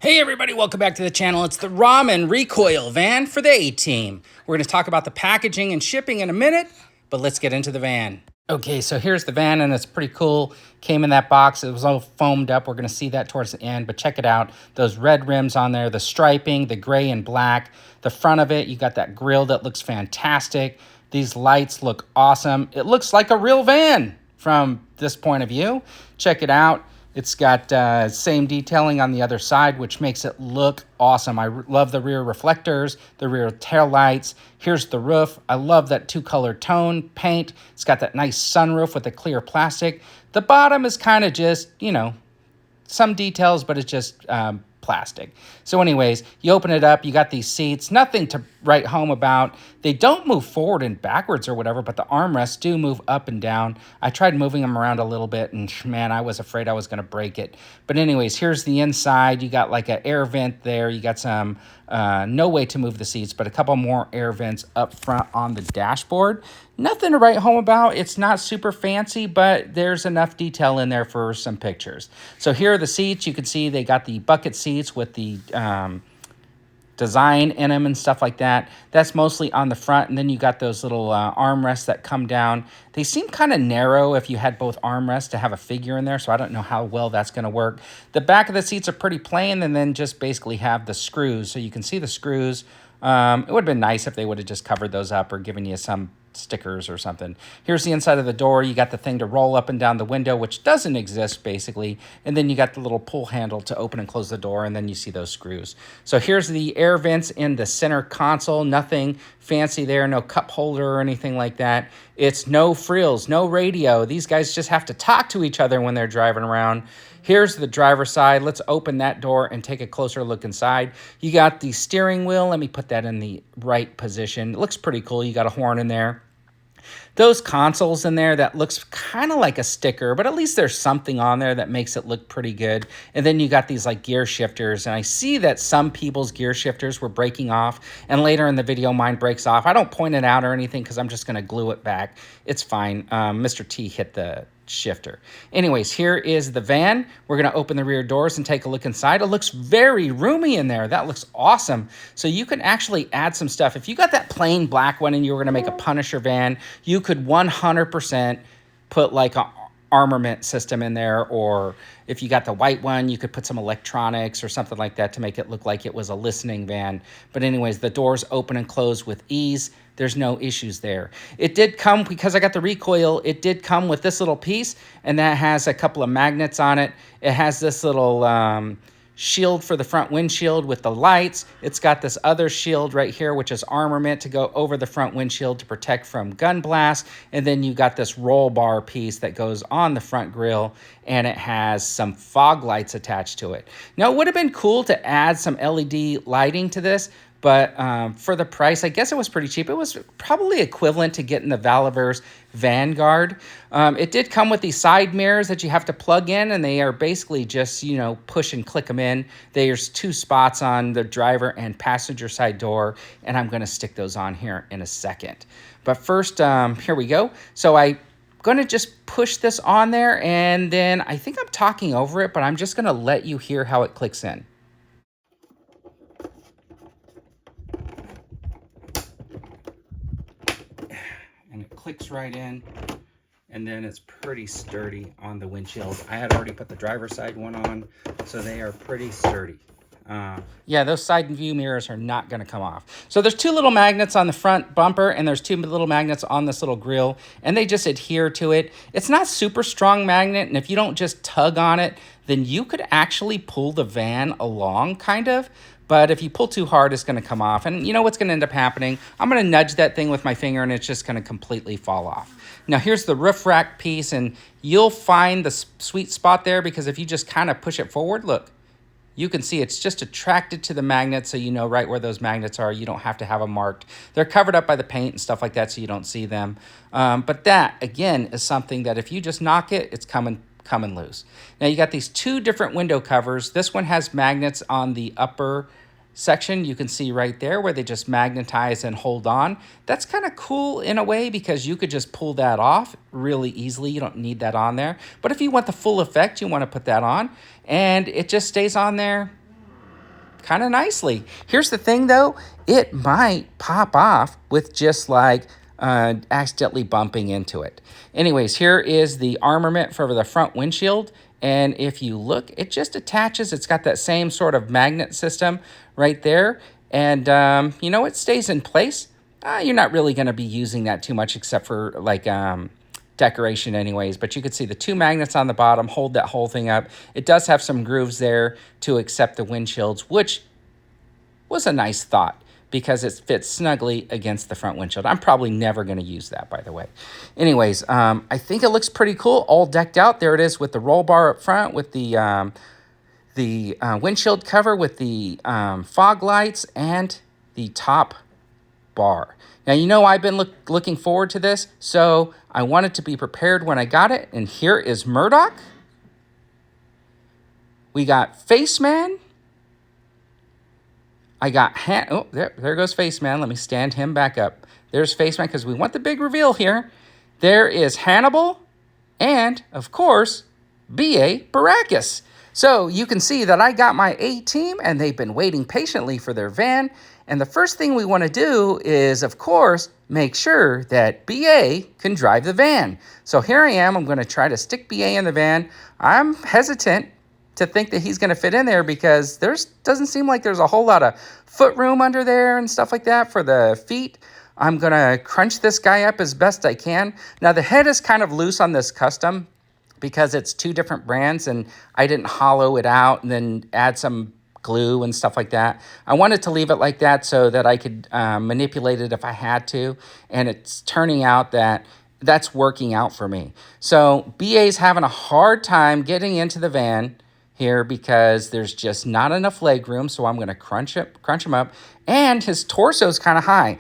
Hey everybody, welcome back to the channel. It's the Ramen Recoil van for the A-Team. We're going to talk about the packaging and shipping in a minute, but let's get into the van. Okay, so here's the van and it's pretty cool. Came in that box, it was all foamed up. We're going to see that towards the end, but check it out. Those red rims on there, the striping, the gray and black. The front of it, you got that grille that looks fantastic. These lights look awesome. It looks like a real van from this point of view. Check it out. It's got same detailing on the other side, which makes it look awesome. I love the rear reflectors, the rear tail lights. Here's the roof. I love that two-color tone paint. It's got that nice sunroof with the clear plastic. The bottom is kind of just, you know, some details, but it's just plastic. So anyways, you open it up, you got these seats, nothing to write home about. They don't move forward and backwards or whatever, but the armrests do move up and down. I tried moving them around a little bit and man, I was afraid I was going to break it. But anyways, here's the inside. You got like an air vent there. You got some, no way to move the seats, but a couple more air vents up front on the dashboard. Nothing to write home about. It's not super fancy, but there's enough detail in there for some pictures. So here are the seats. You can see they got the bucket seats with the design in them and stuff like that. That's mostly on the front, and then you got those little armrests that come down. They seem kind of narrow if you had both armrests to have a figure in there, so I don't know how well that's going to work. The back of the seats are pretty plain, and then just basically have the screws, so you can see the screws. It would have been nice if they would have just covered those up or given you some stickers or something. Here's the inside of the door. You got the thing to roll up and down the window, which doesn't exist basically. And then you got the little pull handle to open and close the door, and then you see those screws. So here's the air vents in the center console. Nothing fancy there, no cup holder or anything like that. It's no frills, no radio. These guys just have to talk to each other when they're driving around. Here's the driver's side. Let's open that door and take a closer look inside. You got the steering wheel. Let me put that in the right position. It looks pretty cool. You got a horn in there. Those consoles in there, that looks kind of like a sticker, but at least there's something on there that makes it look pretty good. And then you got these like gear shifters, and I see that some people's gear shifters were breaking off, and later in the video mine breaks off. I don't point it out or anything because I'm just going to glue it back. It's fine. Mr. T hit the shifter. Anyways, here is the van. We're going to open the rear doors and take a look inside. It looks very roomy in there. That looks awesome. So you can actually add some stuff. If you got that plain black one and you were going to make a Punisher van, you could 100% put like a armament system in there, or if you got the white one, you could put some electronics or something like that to make it look like it was a listening van. But anyways, the doors open and close with ease. There's no issues there. It did come, because I got the recoil, it did come with this little piece, and that has a couple of magnets on it. It has this little shield for the front windshield with the lights. It's got this other shield right here, which is armament to go over the front windshield to protect from gun blast. And then you got this roll bar piece that goes on the front grille, and it has some fog lights attached to it. Now, it would have been cool to add some LED lighting to this, but for the price, I guess it was pretty cheap. It was probably equivalent to getting the Valaverse Vanguard. It did come with these side mirrors that you have to plug in, and they are basically just, you know, push and click them in. There's two spots on the driver and passenger side door, and I'm going to stick those on here in a second. But first, here we go. So I'm going to just push this on there, and then I think I'm talking over it, but I'm just going to let you hear how it clicks in. And it clicks right in, and then it's pretty sturdy on the windshield. I had already put the driver's side one on, so they are pretty sturdy. Yeah, those side view mirrors are not going to come off. So there's two little magnets on the front bumper, and there's two little magnets on this little grill, and they just adhere to it. It's not super strong magnet, and if you don't just tug on it, then you could actually pull the van along, kind of. But if you pull too hard, it's going to come off. And you know what's going to end up happening? I'm going to nudge that thing with my finger, and it's just going to completely fall off. Now, here's the roof rack piece, and you'll find the sweet spot there, because if you just kind of push it forward, look, you can see it's just attracted to the magnet, so you know right where those magnets are. You don't have to have them marked. They're covered up by the paint and stuff like that, so you don't see them. But that, again, is something that if you just knock it, it's coming loose. Now, you got these two different window covers. This one has magnets on the upper section. You can see right there where they just magnetize and hold on. That's kind of cool in a way, because you could just pull that off really easily. You don't need that on there. But if you want the full effect, you want to put that on, and it just stays on there kind of nicely. Here's the thing though, it might pop off with just like accidentally bumping into it. Anyways, here is the armament for the front windshield. And if you look, it just attaches. It's got that same sort of magnet system right there. And, you know, it stays in place. You're not really going to be using that too much except for like decoration anyways. But you can see the two magnets on the bottom hold that whole thing up. It does have some grooves there to accept the windshields, which was a nice thought because it fits snugly against the front windshield. I'm probably never going to use that, by the way. Anyways, I think it looks pretty cool, all decked out. There it is with the roll bar up front, with the windshield cover, with the fog lights, and the top bar. Now, you know I've been looking forward to this, so I wanted to be prepared when I got it. And here is Murdoch. We got Faceman. I got oh, there goes Faceman. Let me stand him back up. There's Faceman because we want the big reveal here. There is Hannibal and, of course, B.A. Baracus. So you can see that I got my A-team and they've been waiting patiently for their van. And the first thing we want to do is, of course, make sure that B.A. can drive the van. So here I am. I'm going to try to stick B.A. in the van. I'm hesitant to think that he's going to fit in there because doesn't seem like there's a whole lot of foot room under there and stuff like that for the feet. I'm going to crunch this guy up as best I can. Now, the head is kind of loose on this custom because it's two different brands and I didn't hollow it out and then add some glue and stuff like that. I wanted to leave it like that so that I could manipulate it if I had to. And it's turning out that that's working out for me. So BA's having a hard time getting into the van here because there's just not enough leg room, so I'm going to crunch him up, and his torso is kind of high.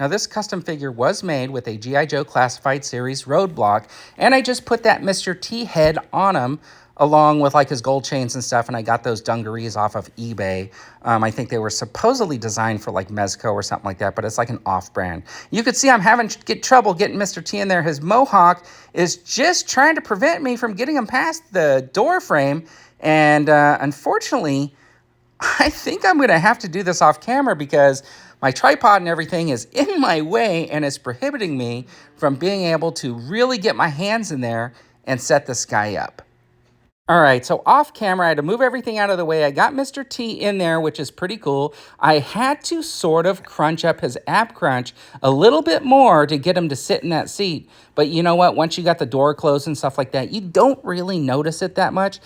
Now, this custom figure was made with a G.I. Joe Classified Series roadblock, and I just put that Mr. T head on him along with like his gold chains and stuff, and I got those dungarees off of eBay. I think they were supposedly designed for like Mezco or something like that, but it's like an off-brand. You could see I'm having trouble getting Mr. T in there. His mohawk is just trying to prevent me from getting him past the door frame. And unfortunately, I think I'm going to have to do this off camera because my tripod and everything is in my way and it's prohibiting me from being able to really get my hands in there and set this guy up. All right, so off camera, I had to move everything out of the way. I got Mr. T in there, which is pretty cool. I had to sort of crunch up his ab crunch a little bit more to get him to sit in that seat. But you know what? Once you got the door closed and stuff like that, you don't really notice it that much.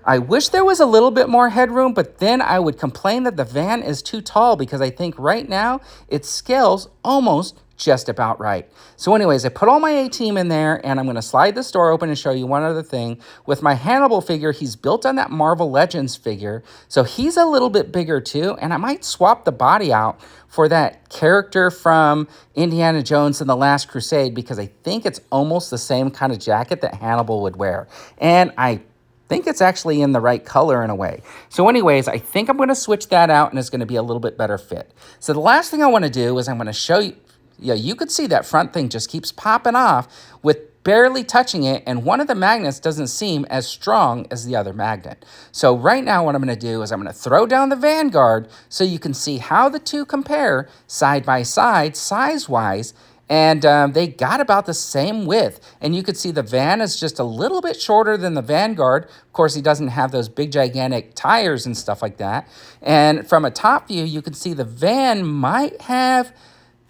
I wish there was a little bit more headroom, but then I would complain that the van is too tall because I think right now it scales almost just about right. So anyways, I put all my A-team in there and I'm going to slide this door open and show you one other thing. With my Hannibal figure, he's built on that Marvel Legends figure. So he's a little bit bigger too. And I might swap the body out for that character from Indiana Jones and the Last Crusade because I think it's almost the same kind of jacket that Hannibal would wear. And I think it's actually in the right color in a way. So anyways, I think I'm going to switch that out and it's going to be a little bit better fit. So the last thing I want to do is I'm going to show you, you could see that front thing just keeps popping off with barely touching it, and one of the magnets doesn't seem as strong as the other magnet. So right now what I'm going to do is I'm going to throw down the Vanguard so you can see how the two compare side by side, size-wise, and they got about the same width. And you could see the van is just a little bit shorter than the Vanguard. Of course, he doesn't have those big, gigantic tires and stuff like that. And from a top view, you can see the van might have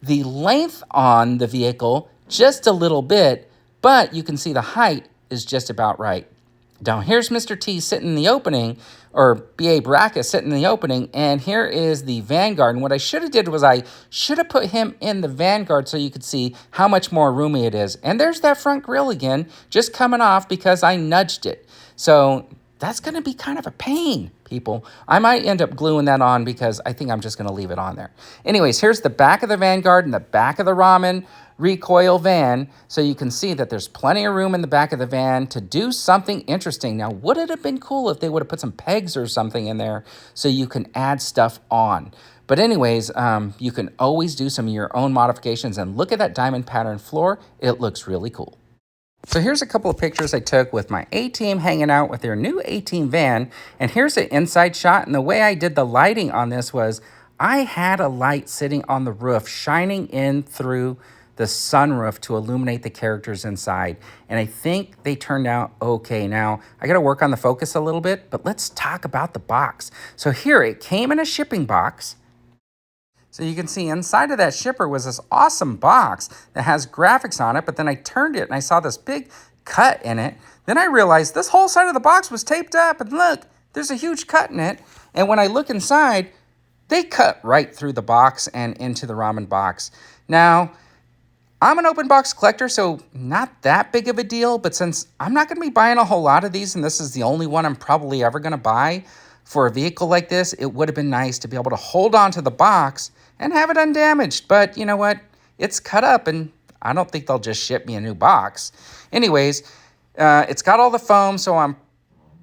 the length on the vehicle just a little bit, but you can see the height is just about right. Now, here's Mr. T sitting in the opening, or B.A. Baracus sitting in the opening, and here is the Vanguard. And what I should have did was I should have put him in the Vanguard so you could see how much more roomy it is. And there's that front grille again, just coming off because I nudged it. So that's going to be kind of a pain, people. I might end up gluing that on because I think I'm just going to leave it on there. Anyways, here's the back of the Vanguard and the back of the Ramen Recoil van, so you can see that there's plenty of room in the back of the van to do something interesting. Now, would it have been cool if they would have put some pegs or something in there so you can add stuff on? But anyways, you can always do some of your own modifications, and look at that diamond pattern floor. It looks really cool. So here's a couple of pictures I took with my A-Team hanging out with their new A-Team van. And here's an inside shot. And the way I did the lighting on this was I had a light sitting on the roof shining in through the sunroof to illuminate the characters inside. And I think they turned out okay. Now, I got to work on the focus a little bit, but let's talk about the box. So here, it came in a shipping box. So you can see inside of that shipper was this awesome box that has graphics on it, but then I turned it and I saw this big cut in it. Then I realized this whole side of the box was taped up, and look, there's a huge cut in it. And when I look inside, they cut right through the box and into the ramen box. Now, I'm an open box collector, so not that big of a deal, but since I'm not gonna be buying a whole lot of these, and this is the only one I'm probably ever gonna buy for a vehicle like this, it would have been nice to be able to hold on to the box and have it undamaged. But you know what? It's cut up, and I don't think they'll just ship me a new box. Anyways, it's got all the foam, so I'm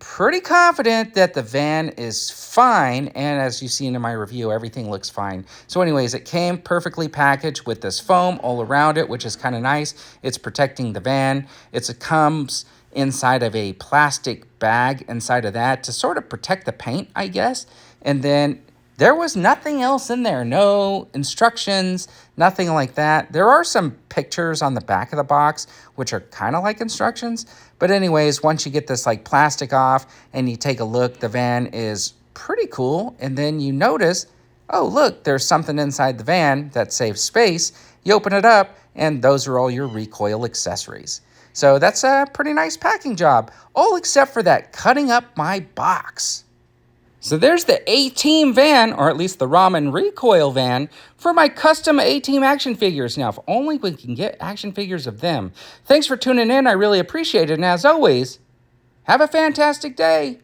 pretty confident that the van is fine, and as you've seen in my review, everything looks fine. So anyways, it came perfectly packaged with this foam all around it, which is kind of nice. It's protecting the van. It comes inside of a plastic bag inside of that to sort of protect the paint, I guess. And then there was nothing else in there, no instructions, nothing like that. There are some pictures on the back of the box, which are kind of like instructions. But anyways, once you get this like plastic off and you take a look, the van is pretty cool. And then you notice, oh, look, there's something inside the van that saves space. You open it up and those are all your recoil accessories. So that's a pretty nice packing job, all except for that cutting up my box. So there's the A-Team van, or at least the Ramen Recoil van, for my custom A-Team action figures. Now, if only we can get action figures of them. Thanks for tuning in. I really appreciate it. And as always, have a fantastic day.